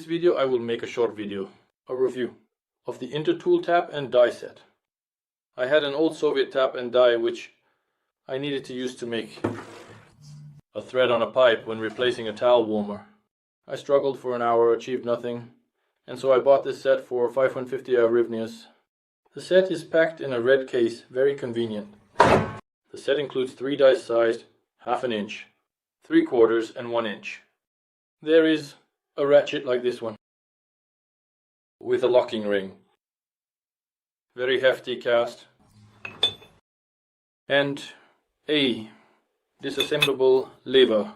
video I will make a short video, a review of the INTERTOOL tap and die set. I had an old Soviet tap and die which I needed to use to make a thread on a pipe when replacing a towel warmer. I struggled for an hour, achieved nothing, and so I bought this set for 550 hryvnias. The set is packed in a red case, very convenient. The set includes 3 dies sized, 1/2 inch, 3/4 and 1 inch. There is a ratchet like this one, with a locking ring. Very hefty cast. And a disassemblable lever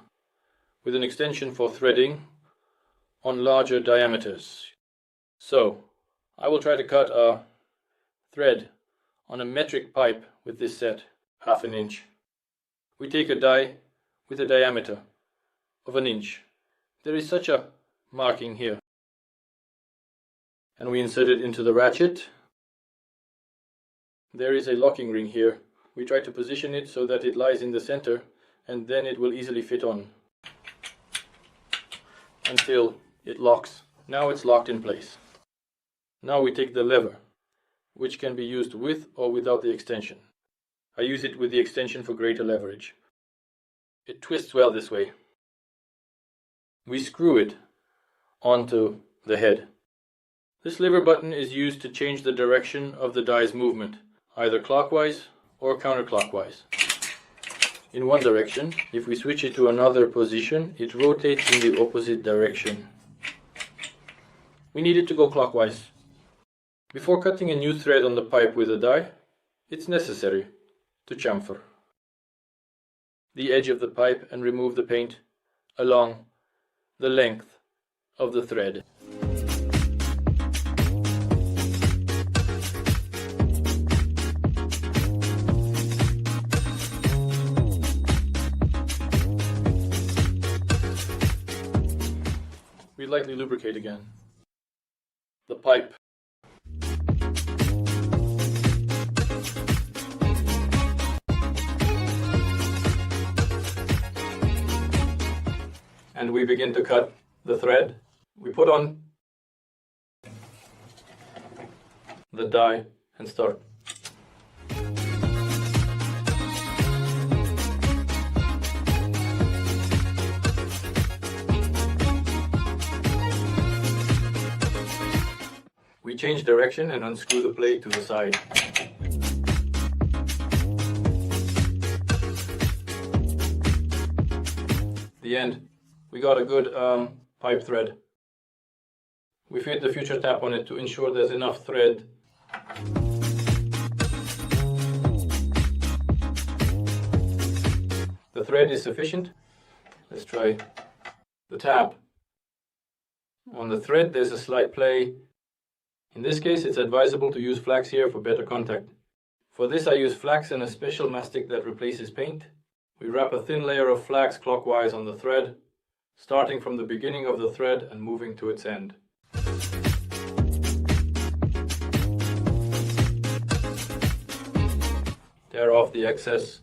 with an extension for threading on larger diameters. So, I will try to cut a thread on a metric pipe with this set, 1/2 inch. We take a die with a diameter of 1 inch. There is such a marking here. And we insert it into the ratchet. There is a locking ring here. We try to position it so that it lies in the center, and then it will easily fit on until it locks. Now it's locked in place. Now we take the lever, which can be used with or without the extension. I use it with the extension for greater leverage. It twists well this way. We screw it onto the head. This lever button is used to change the direction of the die's movement, either clockwise or counterclockwise. In one direction, if we switch it to another position, it rotates in the opposite direction. We need it to go clockwise. Before cutting a new thread on the pipe with a die, it's necessary to chamfer the edge of the pipe and remove the paint along the length of the thread. We lightly lubricate again the pipe. And we begin to cut the thread. We put on the die and start. We change direction and unscrew the plate to the side. The end. We got a good pipe thread. We fit the future tap on it to ensure there's enough thread. The thread is sufficient. Let's try the tap. On the thread there's a slight play. In this case it's advisable to use flax here for better contact. For this I use flax and a special mastic that replaces paint. We wrap a thin layer of flax clockwise on the thread, starting from the beginning of the thread and moving to its end. Tear off the excess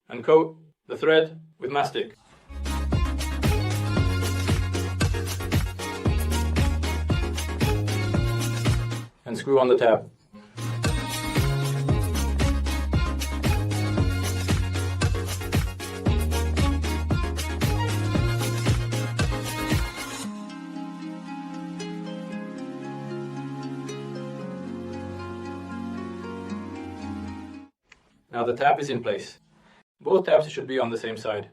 and coat the thread with mastic. And screw on the tap. Now the tap is in place. Both taps should be on the same side.